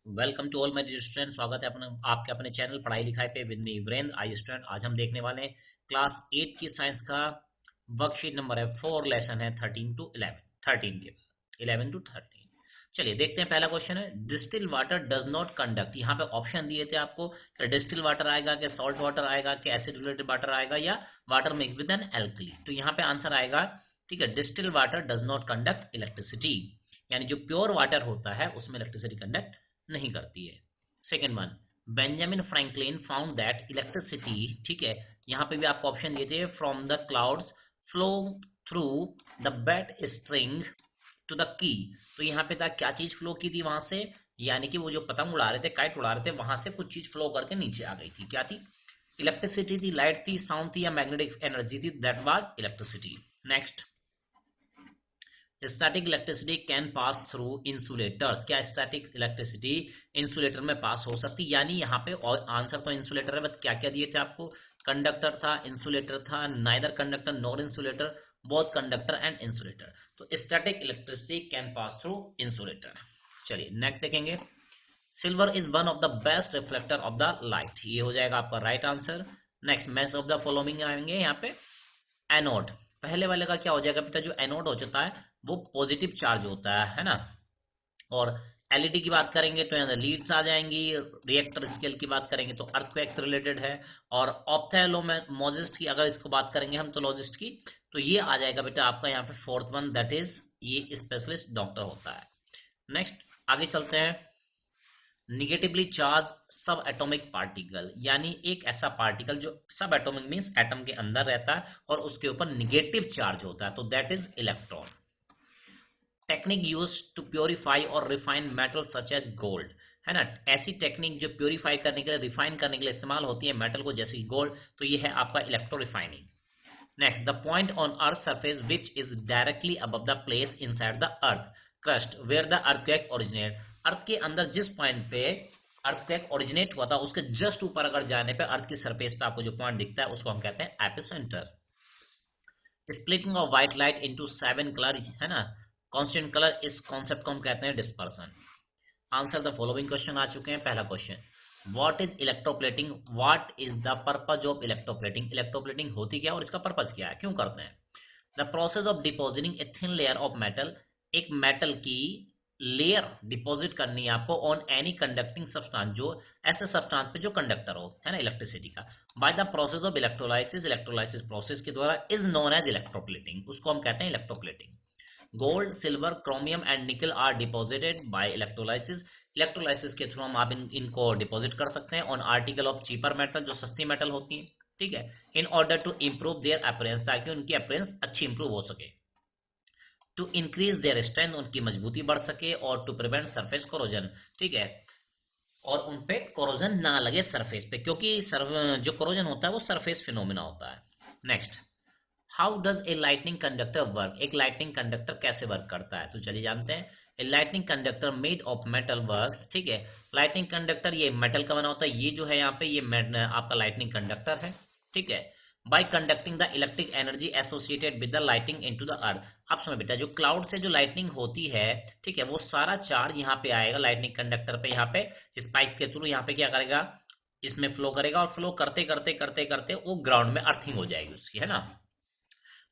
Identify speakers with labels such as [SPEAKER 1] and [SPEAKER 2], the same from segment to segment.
[SPEAKER 1] Welcome to all my student. स्वागत है अपने आपके अपने चैनल पढ़ाई लिखाई पे with me Virendra. I student, आज हम देखने वाले हैं क्लास 8 की साइंस का वर्कशीट नंबर है 4, लेसन है 13 टू 11, 13 के 11 टू 13। चलिए देखते हैं। पहला क्वेश्चन है distil water does not conduct. यहाँ पे ऑप्शन दिए थे आपको कि डिस्टिल वाटर आएगा, कि सॉल्ट वाटर आएगा, कि एसिड रिलेटेड वाटर आएगा, या water mix with an alkali. तो यहाँ पे आंसर आएगा, ठीक है, distil water does not conduct electricity, यानी जो प्योर वाटर होता है उसमें इलेक्ट्रिसिटी कंडक्ट नहीं करती है। Second one, Benjamin Franklin found that electricity, ठीक है, यहाँ पे भी आपको ऑप्शन दिए थे, from the clouds flow through the wet string to the key. तो यहाँ पे था क्या चीज फ्लो की थी वहां से, यानी कि वो जो पतंग उड़ा रहे थे, काइट उड़ा रहे थे, वहां से कुछ चीज फ्लो करके नीचे आ गई थी। क्या थी? इलेक्ट्रिसिटी थी, लाइट थी, साउंड थी, या मैग्नेटिक एनर्जी थी? That was electricity. Next, static electricity can pass through insulators. क्या स्टैटिक इलेक्ट्रिसिटी इंसुलेटर में पास हो सकती? यानी यहाँ पे और आंसर तो इंसुलेटर है, बट क्या क्या दिए थे आपको? कंडक्टर था, इंसुलेटर था, neither conductor nor insulator, both conductor and insulator. तो static electricity can pass through insulator. चलिए नेक्स्ट देखेंगे। Silver is one of the best reflector of the light, ये हो जाएगा आपका right answer. Next, match of the following आएंगे यहाँ पे। एनोड, पहले वाले का क्या हो जाएगा बेटा? जो एनोड हो जाता है वो पॉजिटिव चार्ज होता है ना। और एलईडी की बात करेंगे तो यहाँ लीड्स आ जाएंगी। रिएक्टर स्केल की बात करेंगे तो अर्थक्वेक्स रिलेटेड है। और ऑप्थेल्मोलॉजिस्ट की अगर इसको बात करेंगे हम, तो लॉजिस्ट की, तो ये आ जाएगा बेटा आपका यहाँ पे फोर्थ वन, दैट इज ये स्पेशलिस्ट डॉक्टर होता है। नेक्स्ट आगे चलते हैं। निगेटिवली चार्ज सब एटॉमिक पार्टिकल, यानी एक ऐसा पार्टिकल जो सब एटॉमिक मींस एटम के अंदर रहता है और उसके ऊपर निगेटिव चार्ज होता है, तो that is electron. Technique use to purify or refine metal such as gold, है ना। ऐसी टेक्निक जो प्योरीफाई करने के लिए, रिफाइन करने के लिए इस्तेमाल होती है मेटल को, जैसे गोल्ड, तो ये है आपका electro refining. Next, the point on earth surface which is directly above the place inside the earth crust where the earthquake originate. Earth के अंदर जिस पॉइंट पे अर्थक्वेक ओरिजिनेट हुआ था उसके जस्ट ऊपर अगर जाने पे अर्थ की सरफेस पे आपको जो पॉइंट दिखता है उसको हम कहते हैं epicentre. Splitting of white light into 7 colour, है ना, कॉन्स्टेंट कलर, इस कॉन्सेप्ट को हम कहते हैं dispersion. Answer the following question आ चुके हैं। पहला question, what is electroplating, what is the purpose of electroplating. Electroplating होती क्या और इसका पर्पज क्या है, क्यों करते हैं? The process of depositing a thin layer of metal, एक मेटल की लेयर डिपॉजिट करनी है आपको ऑन एनी कंडक्टिंग सब्सटेंस, जो ऐसे सब्सटेंस पे जो कंडक्टर हो, है ना, इलेक्ट्रिसिटी का, by the process of electrolysis, electrolysis process के द्वारा, इज नोन एज इलेक्ट्रोप्लेटिंग, उसको हम कहते हैं electroplating. Gold, silver, chromium and nickel are deposited by electrolysis, electrolysis के थ्रू हम आप इनको डिपॉजिट कर सकते हैं on article of cheaper metal, जो सस्ती मेटल होती है, ठीक है, in order to improve their appearance, ताकि उनकी अपीयरेंस अच्छी इंप्रूव हो सके, टू इंक्रीज देयर स्ट्रेंथ, उनकी मजबूती बढ़ सके, और टू प्रिवेंट सरफेस कोरोजन, ठीक है, और उन पे कोरोजन ना लगे सरफेस पे, क्योंकि जो कोरोजन होता है वो सरफेस फिनोमिना होता है। Next, how does a lightning conductor work, एक लाइटनिंग कंडक्टर कैसे वर्क करता है, तो चलिए जानते हैं। A lightning conductor made of metal works, ठीक है, लाइटनिंग कंडक्टर ये मेटल का बना होता है, ये जो है यहाँ पे ये आपका लाइटनिंग कंडक्टर है, ठीक है, bye conducting the electric energy associated with the lighting into the earth. आप समझ बेटा, जो क्लाउड से जो लाइटनिंग होती है, ठीक है, वो सारा चार्ज यहाँ पे आएगा लाइटनिंग कंडक्टर पे, यहाँ पे स्पाइक्स के थ्रू यहाँ पे क्या करेगा, इसमें फ्लो करेगा, और फ्लो करते करते करते करते वो ग्राउंड में अर्थिंग हो जाएगी उसकी, है ना।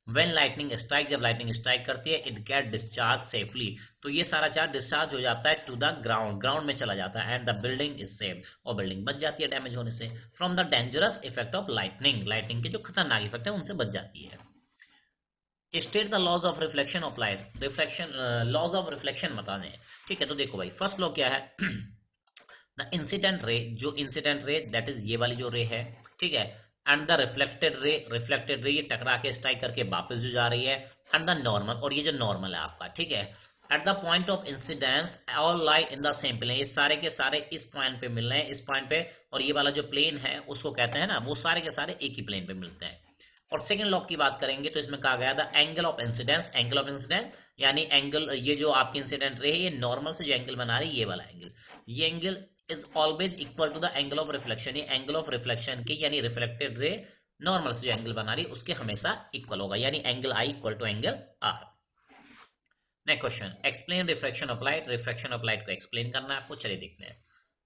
[SPEAKER 1] When lightning strike, जब lightning strike करती है, it get discharge safely, तो ये सारा चार्ज डिस्चार्ज हो जाता है टू द ग्राउंड, ग्राउंड में चला जाता है, and the building is saved, और बिल्डिंग बच जाती है डैमेज होने से, from the dangerous effect of lightning, lightning के जो खतरनाक इफेक्ट है उनसे बच जाती है। State the laws of reflection of light, reflection, laws of reflection बताने हैं, ठीक है। तो देखो भाई, फर्स्ट लॉ क्या है द इंसिडेंट रे, जो इंसिडेंट रे दैट इज ये वाली जो रे है, ठीक है, and the reflected ray, reflected ray ये टकरा के स्ट्राइक करके वापस जो जा रही है, एंड द नॉर्मल, और ये जो नॉर्मल है आपका, ठीक है, at the point of incidence all lie in the same plane, ये सारे के सारे इस पॉइंट पे मिल रहे हैं, इस पॉइंट पे, और ये वाला जो प्लेन है उसको कहते हैं ना, वो सारे के सारे एक ही प्लेन पे मिलते हैं। और सेकंड लॉ की बात करेंगे तो इसमें कहा गया the angle of incidence, angle of incidence यानी एंगल, ये जो आपकी इंसिडेंट रे है ये नॉर्मल से जो एंगल बना रही है ये वाला एंगल, ये angle is always equal to the angle of reflection, ये एंगल ऑफ रिफ्लेक्शन के, यानी रिफ्लेक्टेड रे नॉर्मल से जो एंगल बना रही है उसके हमेशा इक्वल होगा, यानी angle I equal to angle R. Next question, explain refraction of light. Refraction of light को एक्सप्लेन करना है आपको, चलिए देखते हैं।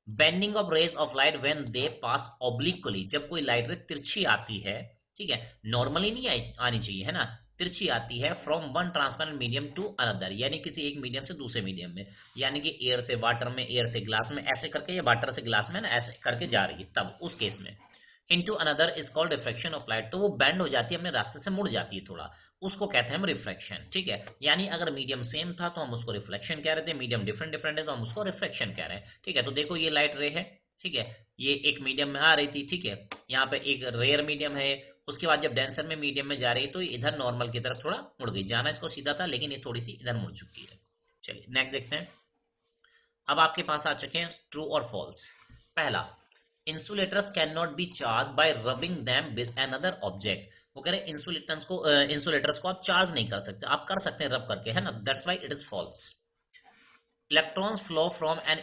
[SPEAKER 1] Bending of rays of light when they pass obliquely, जब कोई लाइट रे तिरछी आती है, ठीक है, नॉर्मली नहीं आनी चाहिए, है ना, तिरछी आती है, from one transparent medium to another, यानी किसी एक मीडियम से दूसरे मीडियम में, यानी कि एयर से वाटर में, एयर से ग्लास में, ऐसे करके, या वाटर से ग्लास में ना ऐसे करके जा रही है, तब उस केस में into another is called refraction of light. तो वो बेंड हो जाती है, अपने रास्ते से मुड़ जाती है थोड़ा, उसको कहते हैं हम रिफ्रैक्शन, ठीक है। यानी अगर मीडियम सेम था तो हम उसको रिफ्लेक्शन कह रहे थे, मीडियम डिफरेंट डिफरेंट है तो हम उसको रिफ्रैक्शन कह रहे हैं, ठीक है। तो देखो ये लाइट रे है, ठीक है, ये एक मीडियम में आ रही थी, ठीक है, यहाँ पे एक रेयर मीडियम है, उसके बाद जब डेंसर में मीडियम में जा रही है तो ये इधर नॉर्मल की तरफ थोड़ा मुड़ गई, जाना इसको सीधा था लेकिन ये थोड़ी सी इधर मुड़ चुकी है। चलिए नेक्स्ट देखते हैं। अब आपके पास आ चुके हैं ट्रू और फॉल्स। पहला, insulators can not be charge by rubbing them with another object. वो कह रहे हैं इंसुलेटर्स को आप चार्ज नहीं कर सकते, आप कर सकते हैं रब करके, है ना, that's why it is false. Electrons flow from an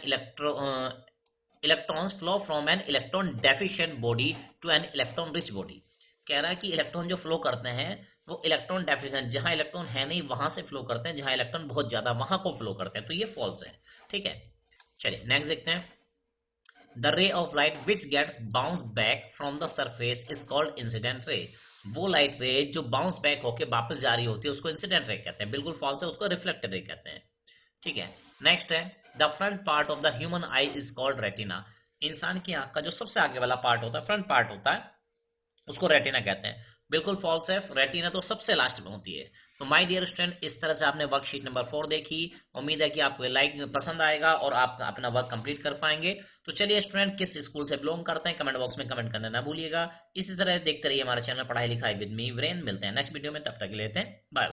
[SPEAKER 1] electrons flow from an electron deficient body to an electron rich body. कह रहा है कि इलेक्ट्रॉन जो फ्लो करते हैं वो इलेक्ट्रॉन डेफिशिएंट, जहां इलेक्ट्रॉन है नहीं वहां से फ्लो करते हैं, जहां इलेक्ट्रॉन बहुत ज्यादा वहां को फ्लो करते हैं, तो ये फॉल्स है, ठीक है। चलिए नेक्स्ट देखते हैं। The ray of light which gets bounce back from the surface is called incident ray. वो लाइट रे जो बाउंस बैक होकर वापस जा रही होती है उसको इंसिडेंट रे कहते हैं, बिल्कुल फॉल्स है, उसको रिफ्लेक्टेड रे कहते हैं, ठीक है। नेक्स्ट है, the front part of the human I is called retina. इंसान की आंख का जो सबसे आगे वाला पार्ट होता है, फ्रंट पार्ट होता है, उसको रेटिना कहते हैं, बिल्कुल फॉल्स है, रेटिना तो सबसे लास्ट में होती है। तो माय डियर स्टूडेंट, इस तरह से आपने वर्कशीट नंबर 4 देखी, उम्मीद है कि आपको लाइक पसंद आएगा और आप अपना वर्क कंप्लीट कर पाएंगे। तो चलिए स्टूडेंट, किस स्कूल से बिलोंग करते हैं कमेंट बॉक्स में कमेंट करना ना भूलिएगा। इसी तरह देखते रहिए हमारा चैनल पढ़ाई लिखाई विद मी वीरेन। मिलते हैं नेक्स्ट वीडियो में, तब तक लेते हैं बाय बाय।